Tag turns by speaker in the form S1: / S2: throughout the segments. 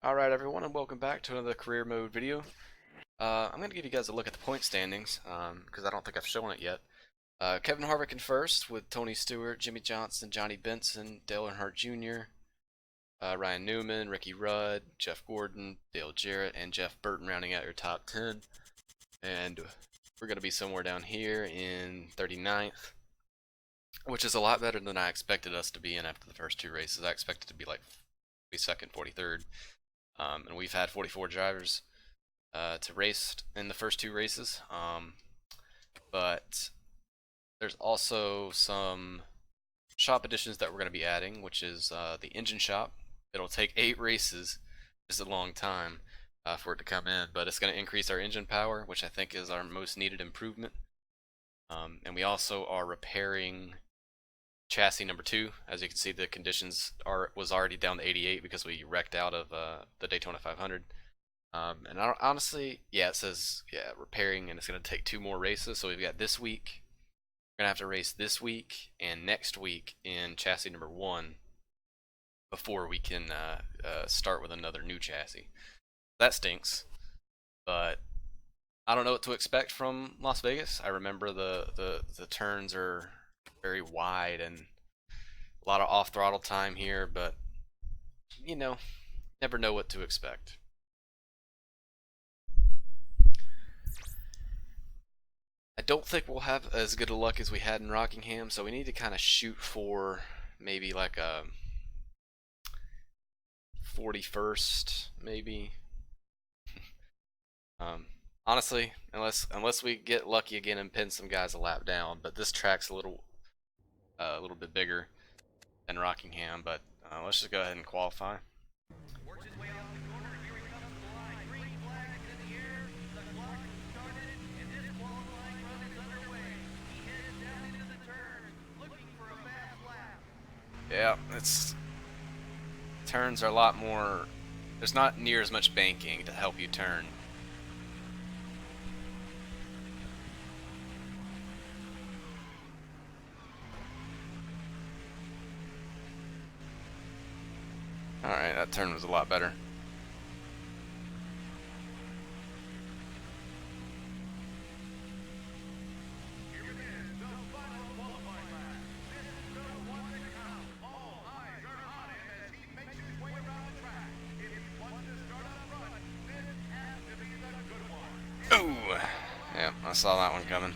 S1: Alright everyone, and welcome back to another career mode video. I'm going to give you guys a look at the point standings, because I don't think I've shown it yet. Kevin Harvick in first, with Tony Stewart, Jimmy Johnson, Johnny Benson, Dale Earnhardt Jr., Ryan Newman, Ricky Rudd, Jeff Gordon, Dale Jarrett, and Jeff Burton rounding out your top 10. And we're going to be somewhere down here in 39th, which is a lot better than I expected us to be in after the first two races. I expected to be like 42nd, 43rd. And we've had 44 drivers to race in the first two races, but there's also some shop additions that we're going to be adding, which is the engine shop. It'll take 8 races, just a long time for it to come in, but it's going to increase our engine power, which I think is our most needed improvement. And we also are repairing chassis number 2. As you can see, the conditions was already down to 88 because we wrecked out of the Daytona 500. And honestly, yeah, it says repairing, and it's going to take 2 more races. So we've got this week. We're going to have to race this week and next week in chassis number 1 before we can start with another new chassis. That stinks, but I don't know what to expect from Las Vegas. I remember the turns are very wide and a lot of off throttle time here, but you know, never know what to expect. I don't think we'll have as good a luck as we had in Rockingham, so we need to kind of shoot for maybe like a 41st, maybe. Honestly, unless we get lucky again and pin some guys a lap down, but this track's a little bit bigger than Rockingham, but let's just go ahead and qualify. Yeah, turns are a lot more. There's not near as much banking to help you turn. Alright, that turn was a lot better. Oh, yeah, I saw that one coming.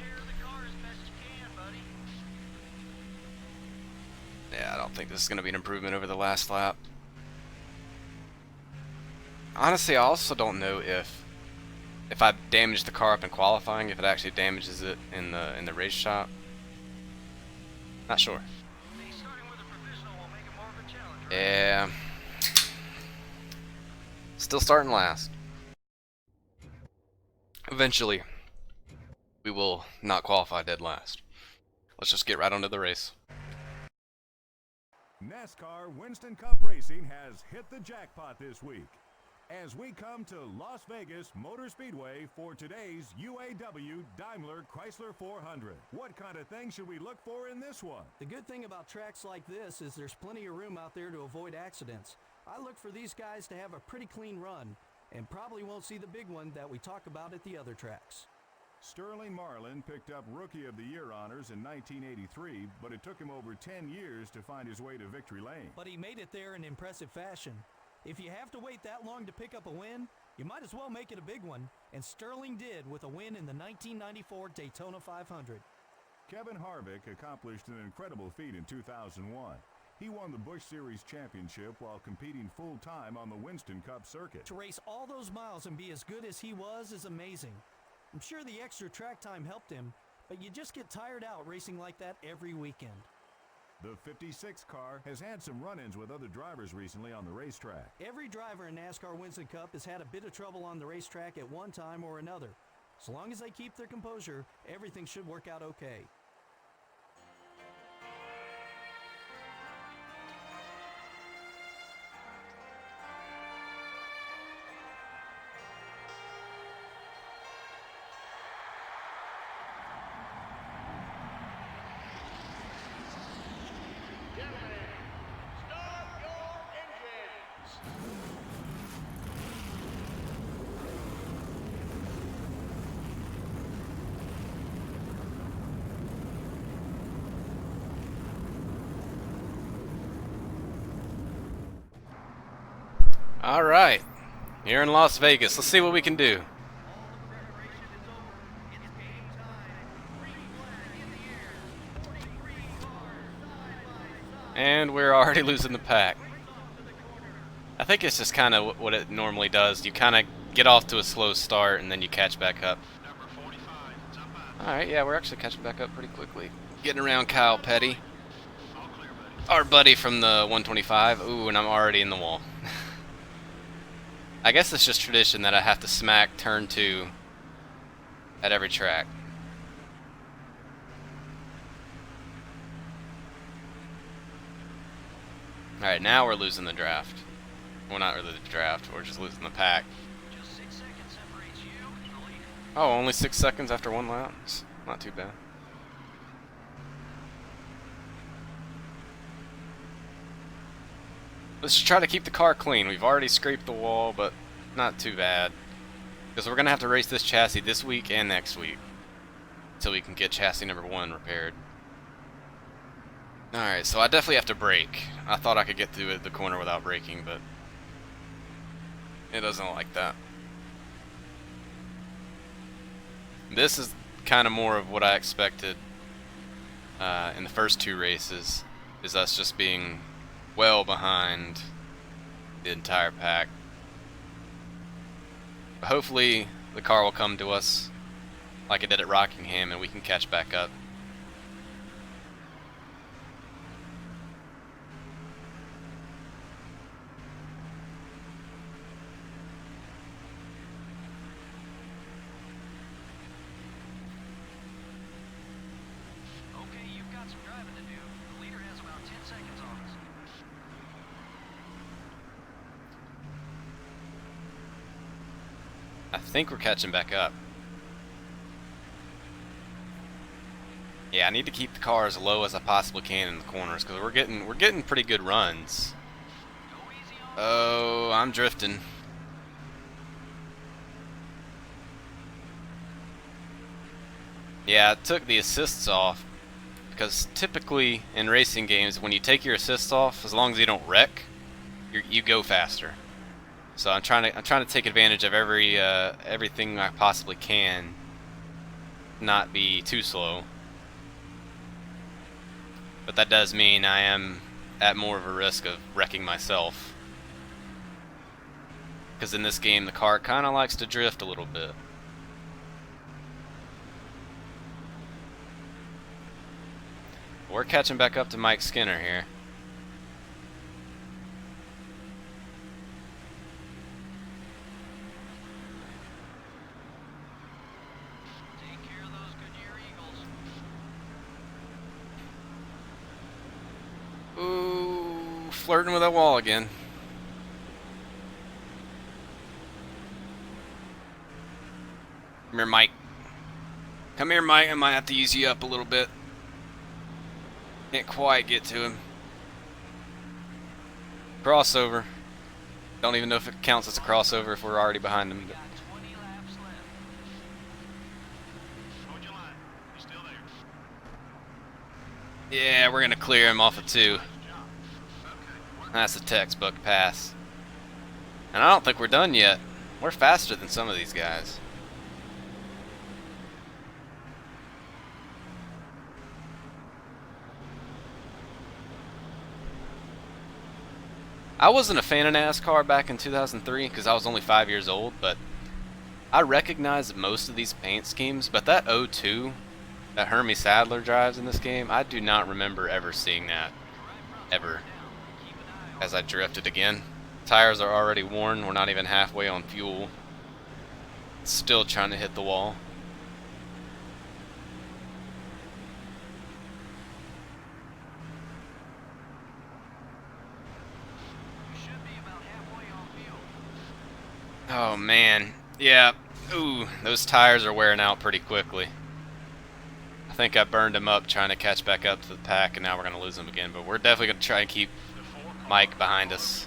S1: Yeah, I don't think this is going to be an improvement over the last lap. Honestly, I also don't know if I damage the car up in qualifying, if it actually damages it in the race shop. Not sure. Yeah. Still starting last. Eventually, we will not qualify dead last. Let's just get right onto the race.
S2: Nascar Winston Cup Racing has hit the jackpot this week as we come to Las Vegas Motor Speedway for today's UAW Daimler Chrysler 400. What kind of things should we look for in this one?
S3: The good thing about tracks like this is there's plenty of room out there to avoid accidents. I look for these guys to have a pretty clean run and probably won't see the big one that we talk about at the other tracks.
S2: Sterling Marlin picked up Rookie of the Year honors in 1983, but it took him over 10 years to find his way to victory lane.
S3: But he made it there in impressive fashion. If you have to wait that long to pick up a win, you might as well make it a big one, and Sterling did with a win in the 1994 Daytona 500.
S2: Kevin Harvick accomplished an incredible feat in 2001. He won the Busch Series championship while competing full-time on the Winston Cup circuit.
S3: To race all those miles and be as good as he was is amazing. I'm sure the extra track time helped him, but you just get tired out racing like that every weekend.
S2: The 56 car has had some run-ins with other drivers recently on the racetrack.
S3: Every driver in NASCAR Winston Cup has had a bit of trouble on the racetrack at one time or another. So long as they keep their composure, everything should work out okay.
S1: Alright, here in Las Vegas, let's see what we can do. And we're already losing the pack. I think it's just kind of what it normally does. You kind of get off to a slow start and then you catch back up. Alright, yeah, we're actually catching back up pretty quickly. Getting around Kyle Petty, our buddy from the 125. Ooh, and I'm already in the wall. I guess it's just tradition that I have to smack turn 2 at every track. Alright, now we're losing the draft. Well, not really the draft, we're just losing the pack.
S4: Just 6 seconds separates you and the leader.
S1: Oh, only 6 seconds after one lap? It's not too bad. Let's just try to keep the car clean. We've already scraped the wall, but not too bad. Because we're going to have to race this chassis this week and next week. Until we can get chassis number 1 repaired. Alright, so I definitely have to brake. I thought I could get through the corner without braking, but it doesn't like that. This is kind of more of what I expected in the first 2 races, is us just being well behind the entire pack. But hopefully the car will come to us like it did at Rockingham and we can catch back up.
S4: Okay, you've got some driving to do. The leader has about 10 seconds on us.
S1: I think we're catching back up. Yeah, I need to keep the car as low as I possibly can in the corners because we're getting pretty good runs.
S4: Go easy on
S1: Oh, I'm drifting. Yeah, I took the assists off because typically in racing games, when you take your assists off, as long as you don't wreck, you go faster. So I'm trying to take advantage of everything I possibly can, not be too slow. But that does mean I am at more of a risk of wrecking myself. Because in this game, the car kind of likes to drift a little bit. We're catching back up to Mike Skinner here.
S4: Take care of those Goodyear Eagles.
S1: Ooh, flirting with that wall again. Come here, Mike. Come here, Mike. I might have to use you up a little bit. Can't quite get to him. Crossover. Don't even know if it counts as a crossover if we're already behind him.
S4: Got 20 laps left.
S2: Hold your line. He's still there.
S1: Yeah, we're gonna clear him off of 2.
S2: Nice job. Okay.
S1: That's a textbook pass. And I don't think we're done yet. We're faster than some of these guys. I wasn't a fan of NASCAR back in 2003 because I was only 5 years old, but I recognize most of these paint schemes. But that 02 that Hermie Sadler drives in this game, I do not remember ever seeing that. Ever. As I drifted again. Tires are already worn, we're not even halfway on fuel. Still trying to hit the wall.
S4: You should be about halfway on fuel.
S1: Oh man, yeah. Ooh, those tires are wearing out pretty quickly. I think I burned them up trying to catch back up to the pack, and now we're going to lose them again. But we're definitely going to try and keep Mike behind us.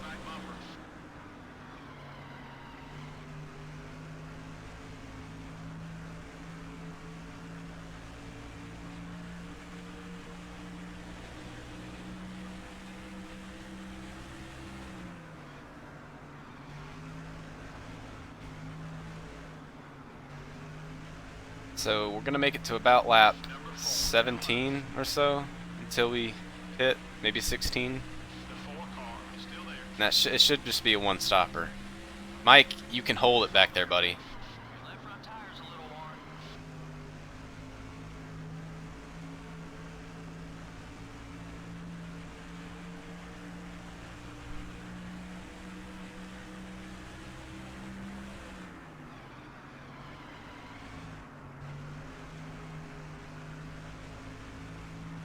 S1: So we're gonna make it to about lap 17 or so until we hit, maybe 16. And that it should just be a one-stopper. Mike, you can hold it back there, buddy.
S4: Left front tire's a little worn.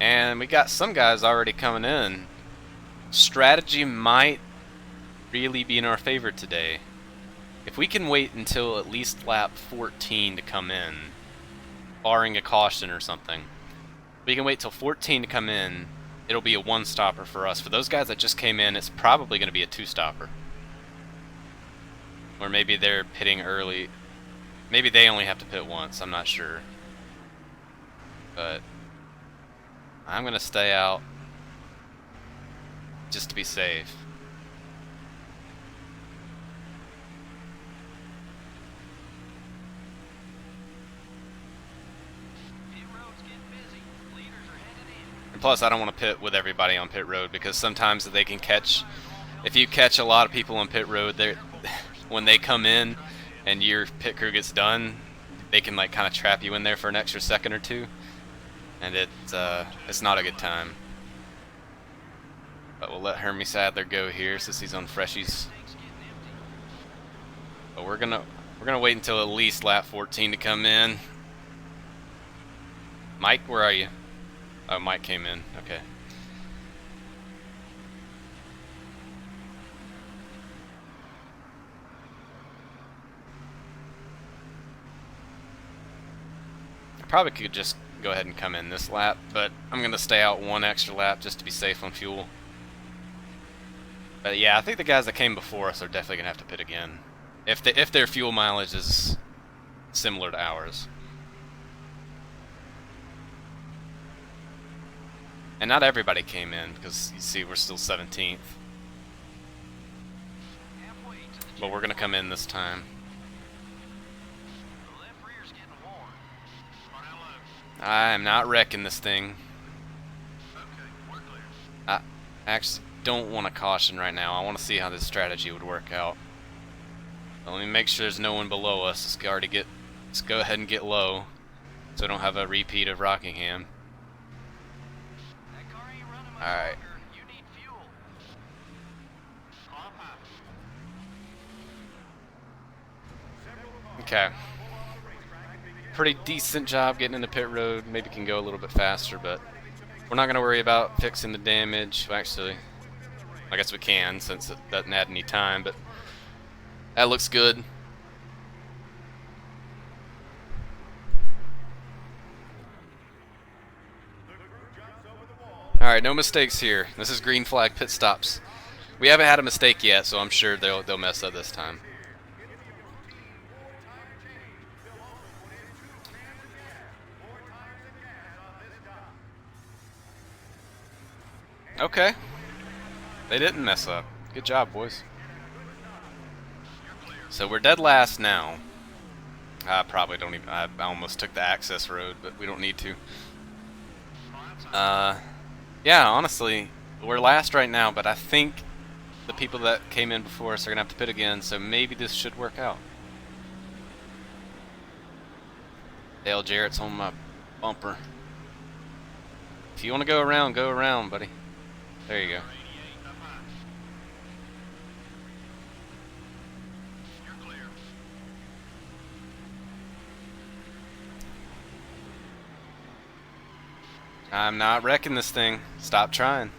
S1: And we got some guys already coming in. Strategy might really be in our favor today. If we can wait until at least lap 14 to come in, barring a caution or something, if we can wait till 14 to come in, it'll be a one-stopper for us. For those guys that just came in, it's probably going to be a two-stopper. Or maybe they're pitting early. Maybe they only have to pit once, I'm not sure. But I'm going to stay out just to be safe.
S4: Pit road's getting busy. Leaders are headed in.
S1: And plus, I don't want to pit with everybody on pit road because sometimes they can catch. If you catch a lot of people on pit road, when they come in and your pit crew gets done, they can like kind of trap you in there for an extra second or two, and it's not a good time. But we'll let Hermie Sadler go here since he's on freshies. But we're gonna wait until at least lap 14 to come in. Mike, where are you? Oh, Mike came in. Okay. I probably could just go ahead and come in this lap, but I'm gonna stay out one extra lap just to be safe on fuel. But yeah, I think the guys that came before us are definitely gonna have to pit again, if their fuel mileage is similar to ours. And not everybody came in because you see we're still 17th.
S4: Halfway to the
S1: But we're gonna come in this time.
S4: The left rear's getting worn. Run out low.
S1: I am not wrecking this thing.
S4: Okay, we're clear.
S1: I actually don't want to caution right now. I want to see how this strategy would work out. But let me make sure there's no one below us. Let's go ahead and get low, so we don't have a repeat of Rockingham.
S4: That car ain't running much
S1: Alright.
S4: longer. You need fuel. Climb high.
S1: Okay. Pretty decent job getting into pit road. Maybe can go a little bit faster, but we're not going to worry about fixing the damage. Well, actually, I guess we can since it doesn't add any time, but that looks good. Alright, no mistakes here. This is green flag pit stops. We haven't had a mistake yet, so I'm sure they'll mess up this time. Okay. They didn't mess up. Good job, boys. So we're dead last now. I probably don't even... I almost took the access road, but we don't need to. Yeah, honestly, we're last right now, but I think the people that came in before us are going to have to pit again, so maybe this should work out. Dale Jarrett's on my bumper. If you want to go around, buddy. There you go.
S4: You're clear.
S1: I'm not wrecking this thing. Stop trying.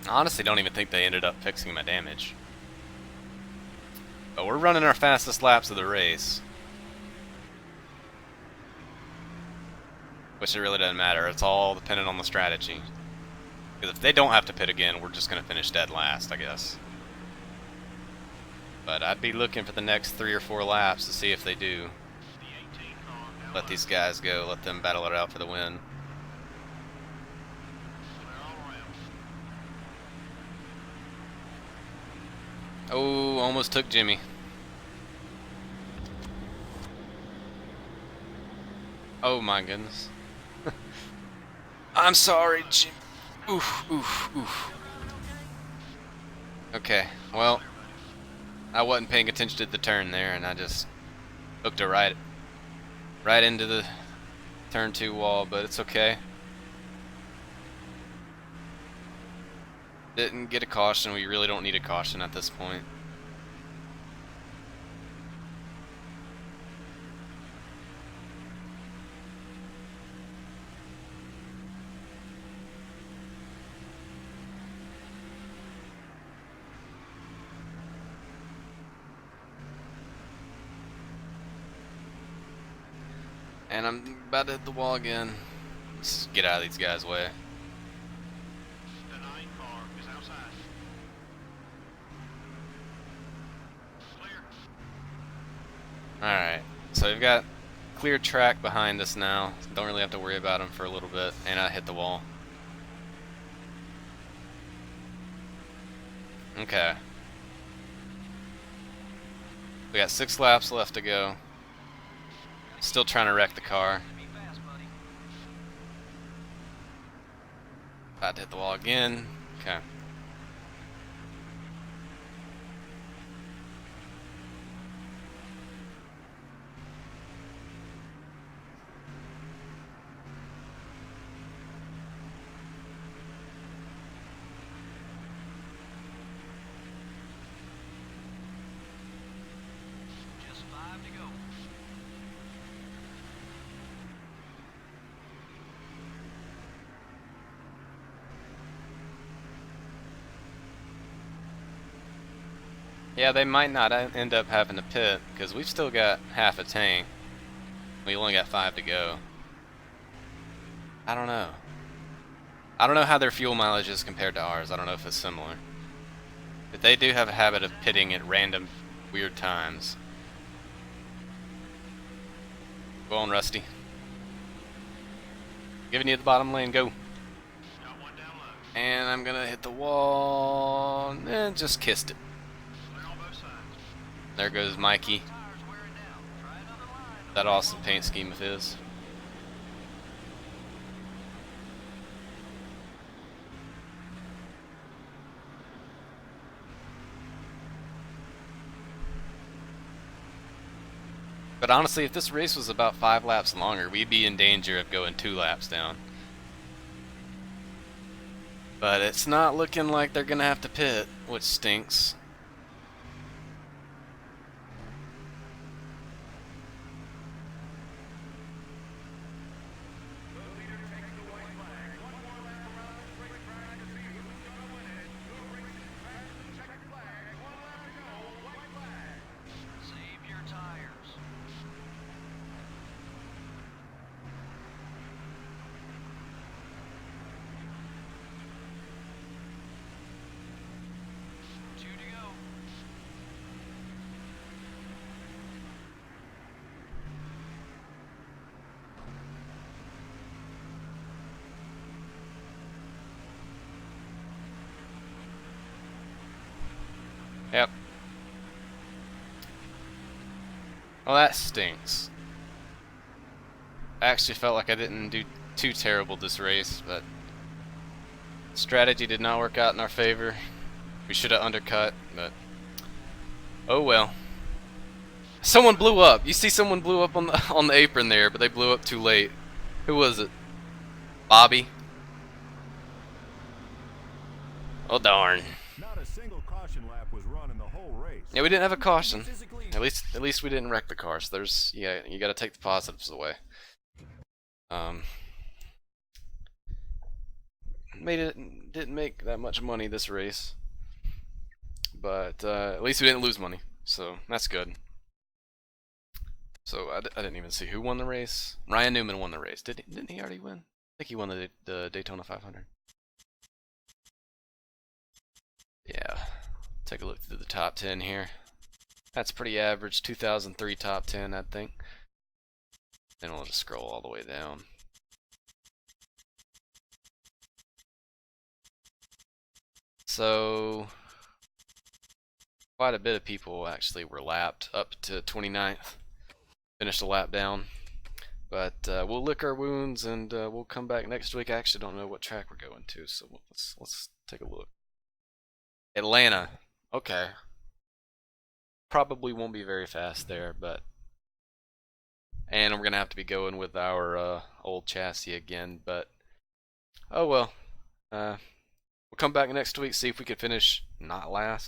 S1: I honestly don't even think they ended up fixing my damage. But we're running our fastest laps of the race. Which it really doesn't matter. It's all dependent on the strategy. Because if they don't have to pit again, we're just going to finish dead last, I guess. But I'd be looking for the next 3 or 4 laps to see if they do. Let these guys go. Let them battle it out for the win. Oh, almost took Jimmy. Oh my goodness. I'm sorry, Jim. Oof, oof, oof. Okay, well, I wasn't paying attention to the turn there, and I just hooked it right into the turn 2 wall, but it's okay. Didn't get a caution. We really don't need a caution at this point. And I'm about to hit the wall again. Let's get out of these guys' way.
S4: The 9 car is outside. Clear.
S1: Alright, so we've got clear track behind us now. Don't really have to worry about them for a little bit. And I hit the wall. Okay. We got 6 laps left to go. Still trying to wreck the car.
S4: Be fast, buddy.
S1: About to hit the wall again. Okay.
S4: Just 5 to go.
S1: Yeah, they might not end up having to pit because we've still got half a tank. We only got 5 to go. I don't know. I don't know how their fuel mileage is compared to ours. I don't know if it's similar. But they do have a habit of pitting at random weird times. Go on, Rusty. Giving you the bottom lane, go.
S4: Got one down low.
S1: And I'm gonna hit the wall and just kissed it.
S4: Clear on both sides.
S1: There goes Mikey.
S4: Tires wearing down. Try another line.
S1: That awesome paint scheme of his. But honestly, if this race was about 5 laps longer, we'd be in danger of going 2 laps down. But it's not looking like they're gonna have to pit, which stinks.
S4: Save your tires. Two to go.
S1: Yep. Well, that stinks. I actually felt like I didn't do too terrible this race, but strategy did not work out in our favor. We should have undercut, but oh well. Someone blew up. You see, someone blew up on the apron there, but they blew up too late. Who was it? Bobby? Oh darn.
S2: Not a single caution lap was run in the whole race.
S1: Yeah, we didn't have a caution.
S3: Physically,
S1: At least we didn't wreck the car. So there's, yeah, you got to take the positives away. didn't make that much money this race, but at least we didn't lose money, so that's good. So I didn't even see who won the race. Ryan Newman won the race. Didn't he already win? I think he won the Daytona 500. Yeah. Take a look through the top 10 here. That's pretty average. 2003 top 10, I think. Then we'll just scroll all the way down. So quite a bit of people actually were lapped up to 29th. Finished a lap down. But we'll lick our wounds and we'll come back next week. I actually don't know what track we're going to, so let's take a look. Atlanta. Okay. Probably won't be very fast there, but and we're gonna have to be going with our old chassis again, but oh well. We'll come back next week, see if we can finish not last.